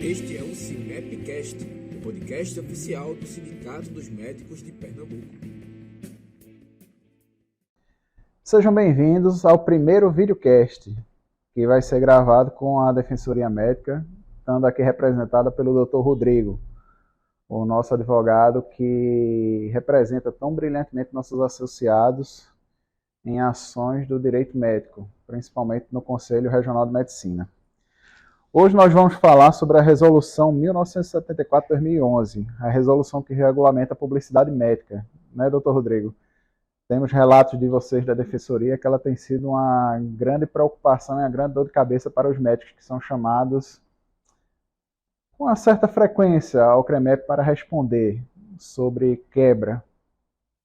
Este é o CIMEPcast, o podcast oficial do Sindicato dos Médicos de Pernambuco. Sejam bem-vindos ao primeiro videocast, que vai ser gravado com a Defensoria Médica, estando aqui representada pelo Dr. Rodrigo, o nosso advogado que representa tão brilhantemente nossos associados em ações do direito médico, principalmente no Conselho Regional de Medicina. Hoje nós vamos falar sobre a Resolução 1974-2011, a resolução que regulamenta a publicidade médica, né, doutor Rodrigo? Temos relatos de vocês da Defensoria que ela tem sido uma grande preocupação e uma grande dor de cabeça para os médicos que são chamados com uma certa frequência ao CREMEP para responder sobre quebra,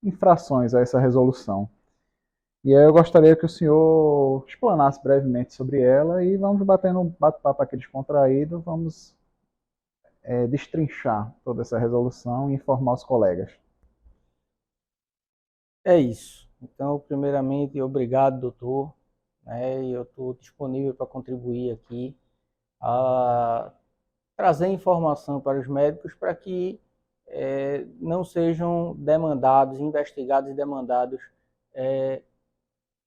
infrações a essa resolução. E aí eu gostaria que o senhor explanasse brevemente sobre ela e vamos batendo um bate-papo aqui descontraído, vamos destrinchar toda essa resolução e informar os colegas. É isso. Então, primeiramente, obrigado, doutor. Eu estou disponível para contribuir aqui a trazer informação para os médicos para que não sejam demandados, investigados e demandados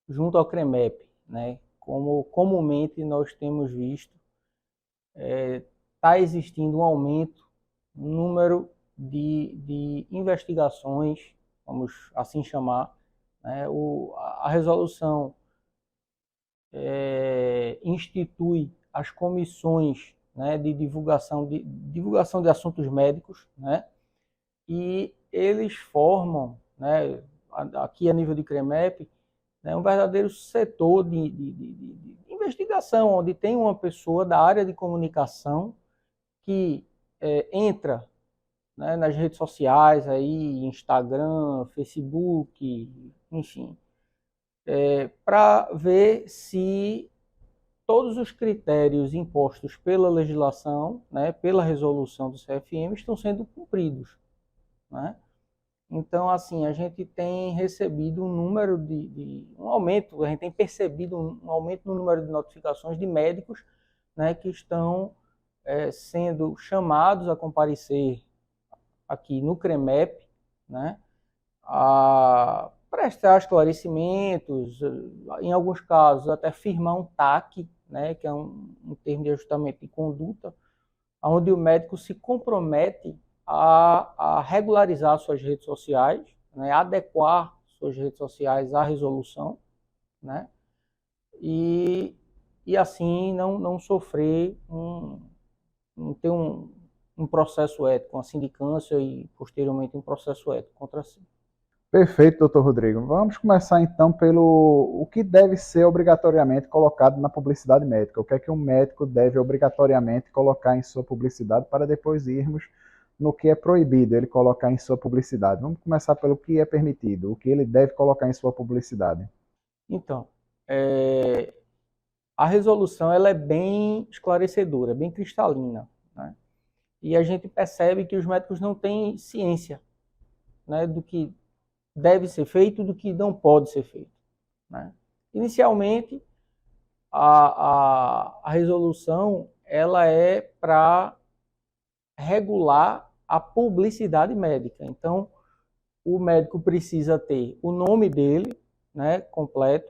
junto ao CREMEP, né? Como comumente nós temos visto, está existindo um aumento no número de investigações, vamos assim chamar, né? A resolução institui as comissões, né, de divulgação de assuntos médicos, né? E eles formam, né, aqui a nível de CREMEP, né, um verdadeiro setor de investigação, onde tem uma pessoa da área de comunicação que entra, né, nas redes sociais, aí, Instagram, Facebook, enfim, para ver se todos os critérios impostos pela legislação, né, pela resolução do CFM, estão sendo cumpridos, né? Então, assim, a gente tem recebido um aumento, a gente tem percebido um aumento no número de notificações de médicos, né, que estão sendo chamados a comparecer aqui no CREMEP, né, a prestar esclarecimentos, em alguns casos até firmar um TAC, né, que é um termo de ajustamento de conduta, onde o médico se compromete a regularizar suas redes sociais, né, adequar suas redes sociais à resolução, né, e assim não sofrer ter um processo ético, uma sindicância e posteriormente um processo ético contra si. Perfeito, doutor Rodrigo. Vamos começar então pelo o que deve ser obrigatoriamente colocado na publicidade médica. O que é que um médico deve obrigatoriamente colocar em sua publicidade para depois irmos no que é proibido ele colocar em sua publicidade. Vamos começar pelo que é permitido, o que ele deve colocar em sua publicidade. Então, a resolução ela é bem esclarecedora, bem cristalina, né? E a gente percebe que os médicos não têm ciência, né, do que deve ser feito e do que não pode ser feito, né? Inicialmente, a resolução ela é para regular a publicidade médica. Então, o médico precisa ter o nome dele, né, completo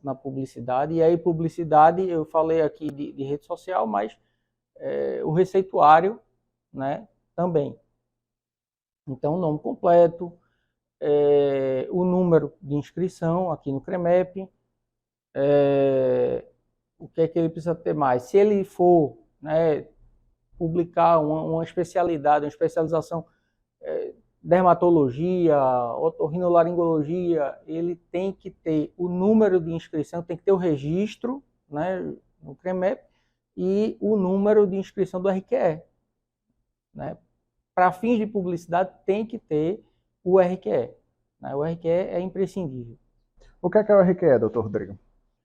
na publicidade. E aí, publicidade, eu falei aqui de rede social, mas o receituário, né, também. Então, o nome completo, o número de inscrição aqui no CREMEP, o que é que ele precisa ter mais? Se ele for, né, publicar uma especialidade, uma especialização, dermatologia, otorrinolaringologia, ele tem que ter o número de inscrição, tem que ter o registro, né, no CREMEP e o número de inscrição do RQE, né? Para fins de publicidade tem que ter o RQE, né? O RQE é imprescindível. O que é o RQE, doutor Rodrigo?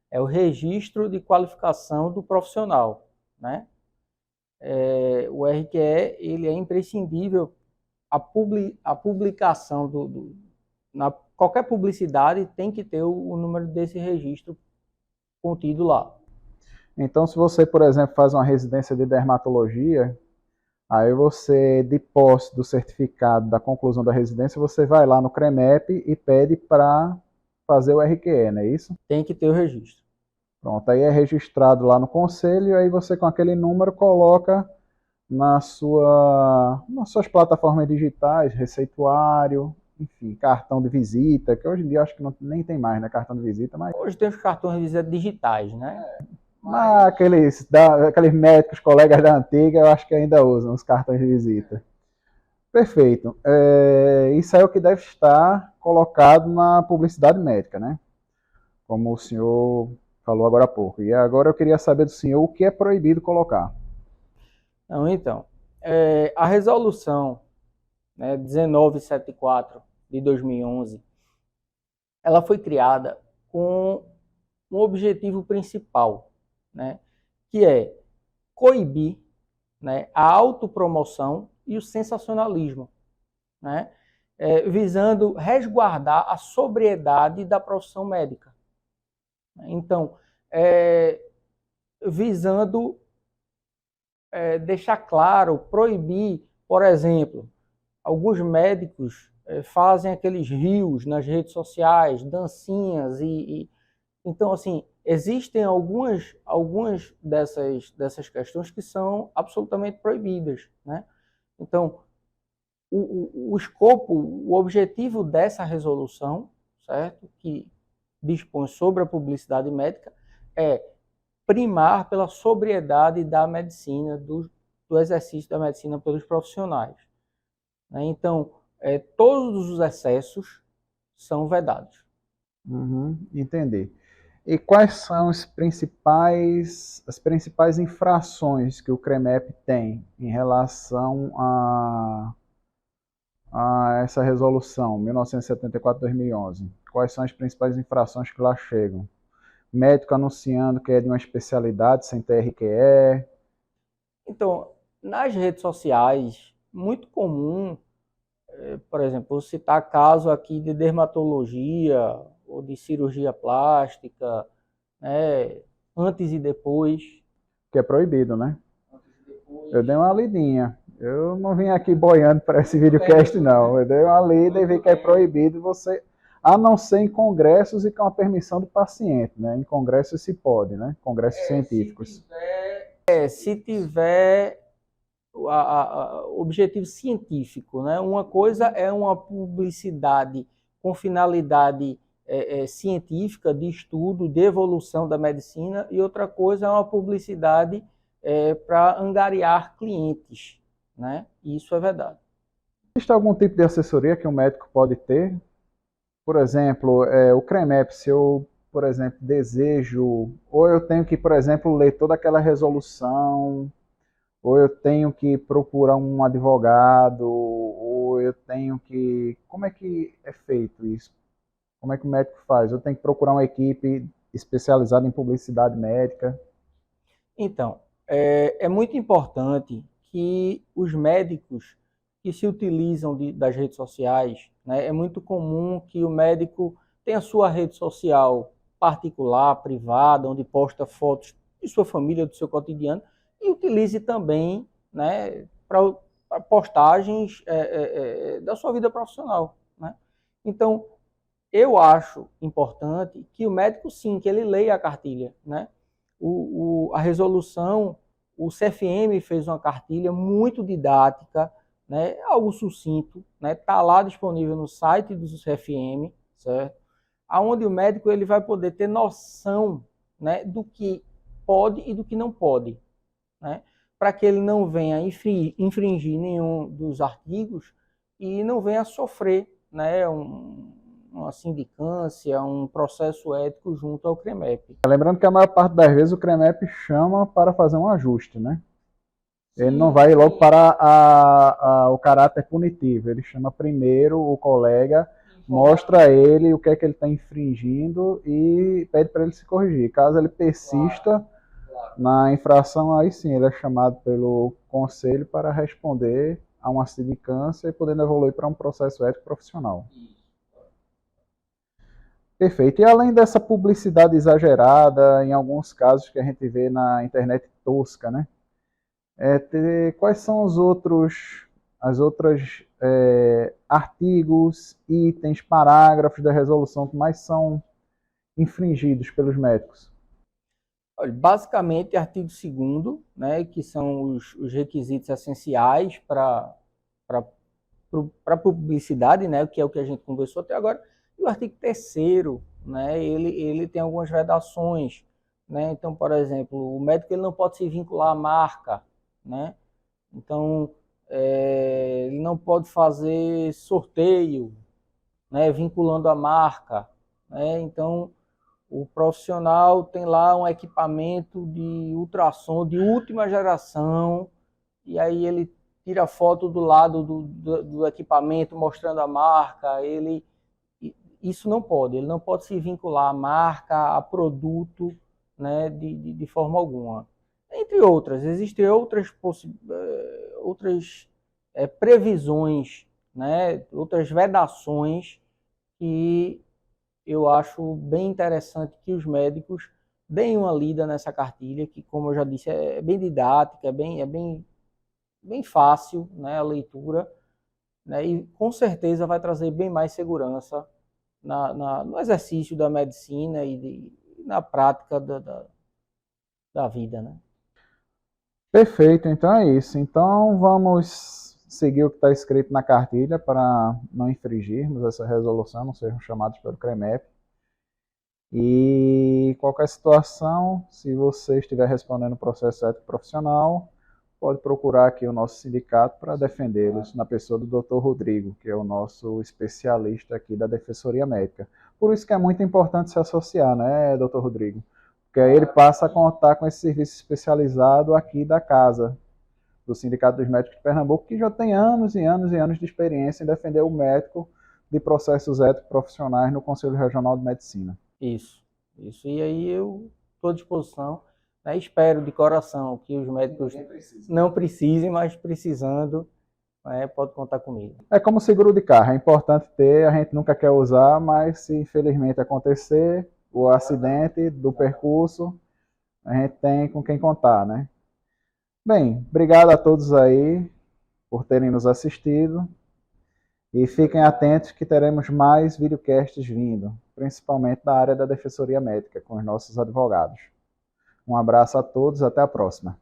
É o registro de qualificação do profissional, né? O RQE ele é imprescindível. A publicação qualquer publicidade tem que ter o número desse registro contido lá. Então, se você, por exemplo, faz uma residência de dermatologia, Aí você, de posse do certificado da conclusão da residência, você vai lá no CREMEP e pede para fazer o RQE, não é isso? Tem que ter o registro. Pronto, aí é registrado lá no conselho, aí você com aquele número coloca nas suas plataformas digitais, receituário, enfim, cartão de visita, que hoje em dia acho que nem tem mais, né, cartão de visita, mas... Hoje tem os cartões de visita digitais, né? Mas aqueles médicos, colegas da antiga, eu acho que ainda usam os cartões de visita. Perfeito. Isso é o que deve estar colocado na publicidade médica, né? Como o senhor falou agora há pouco. E agora eu queria saber do senhor o que é proibido colocar. Então, a resolução, né, 1974 de 2011, ela foi criada com um objetivo principal, né, que é coibir, né, a autopromoção e o sensacionalismo, né, visando resguardar a sobriedade da profissão médica. Então, visando deixar claro, proibir, por exemplo, alguns médicos fazem aqueles rios nas redes sociais, dancinhas então, assim, existem algumas dessas questões que são absolutamente proibidas, né? Então, o escopo, o objetivo dessa resolução, certo? Que dispõe sobre a publicidade médica, é primar pela sobriedade da medicina, do exercício da medicina pelos profissionais. Né? Então, todos os excessos são vedados. Entendi. E quais são as principais infrações que o CREMEP tem em relação a essa resolução 1974-2011? Quais são as principais infrações que lá chegam? Médico anunciando que é de uma especialidade sem ter RQE. Então, nas redes sociais, muito comum, por exemplo, vou citar caso aqui de dermatologia ou de cirurgia plástica, né, antes e depois. Que é proibido, né? Eu dei uma lidinha. Eu não vim aqui boiando para esse videocast, não. Eu dei uma lida e vi que é proibido você, a não ser em congressos e com a permissão do paciente, né? Em congressos se pode, né? Congressos científicos. Se tiver objetivo científico, né? Uma coisa é uma publicidade com finalidade científica, de estudo, de evolução da medicina, e outra coisa é uma publicidade para angariar clientes, né? Isso é verdade. Existe algum tipo de assessoria que um médico pode ter? Por exemplo, o CREMEP, se eu, por exemplo, desejo, ou eu tenho que, por exemplo, ler toda aquela resolução, ou eu tenho que procurar um advogado, ou eu tenho que... Como é que é feito isso? Como é que o médico faz? Eu tenho que procurar uma equipe especializada em publicidade médica? Então, é muito importante que os médicos que se utilizam das redes sociais, né, é muito comum que o médico tenha sua rede social particular, privada, onde posta fotos de sua família, do seu cotidiano, e utilize também, né, para postagens da sua vida profissional, né? Então, eu acho importante que o médico, sim, que ele leia a cartilha, né? A resolução, o CFM fez uma cartilha muito didática, né? Algo sucinto, né? Tá lá disponível no site do CFM, certo? Aonde o médico ele vai poder ter noção, né, do que pode e do que não pode, né? Para que ele não venha infringir nenhum dos artigos e não venha sofrer, né, uma sindicância, um processo ético junto ao CREMEP. Lembrando que a maior parte das vezes o CREMEP chama para fazer um ajuste, né? Sim, ele não vai logo para o caráter punitivo, ele chama primeiro o colega, mostra a ele o que é que ele está infringindo e pede para ele se corrigir. Caso ele persista na infração, aí sim ele é chamado pelo conselho para responder a uma sindicância e podendo evoluir para um processo ético profissional. Perfeito. E além dessa publicidade exagerada, em alguns casos que a gente vê na internet tosca, né? quais são as outras artigos, itens, parágrafos da resolução que mais são infringidos pelos médicos? Olha, basicamente, artigo 2º, né, que são os requisitos essenciais para publicidade, né, que é o que a gente conversou até agora, e o artigo 3º, né, ele tem algumas vedações, né, então, por exemplo, o médico ele não pode se vincular à marca, né, então, ele não pode fazer sorteio, né, vinculando a marca, né, então, o profissional tem lá um equipamento de ultrassom de última geração, e aí ele tira foto do lado do equipamento mostrando a marca. Isso não pode, ele não pode se vincular à marca, a produto, né, de forma alguma. Entre outras, existem outras previsões, né, outras vedações que eu acho bem interessante que os médicos deem uma lida nessa cartilha, que, como eu já disse, é bem didática, é bem fácil, né, a leitura, né, e com certeza vai trazer bem mais segurança no exercício da medicina e na prática da vida, né? Perfeito, então é isso. Então vamos seguir o que está escrito na cartilha para não infringirmos essa resolução, não sermos chamados pelo CREMEP. E qualquer situação, se você estiver respondendo o processo ético profissional, pode procurar aqui o nosso sindicato para defendê-los, na pessoa do Dr. Rodrigo, que é o nosso especialista aqui da Defensoria Médica. Por isso que é muito importante se associar, né, Dr. Rodrigo? Porque aí ele passa a contar com esse serviço especializado aqui da casa, do Sindicato dos Médicos de Pernambuco, que já tem anos e anos e anos de experiência em defender o médico de processos éticos profissionais no Conselho Regional de Medicina. Isso. E aí eu estou à disposição, né? Espero de coração que os médicos não precisem, mas precisando, né, pode contar comigo. É como seguro de carro, é importante ter, a gente nunca quer usar, mas se infelizmente acontecer o acidente do percurso, a gente tem com quem contar, né? Bem, obrigado a todos aí por terem nos assistido e fiquem atentos que teremos mais videocasts vindo, principalmente da área da Defensoria Médica, com os nossos advogados. Um abraço a todos, até a próxima.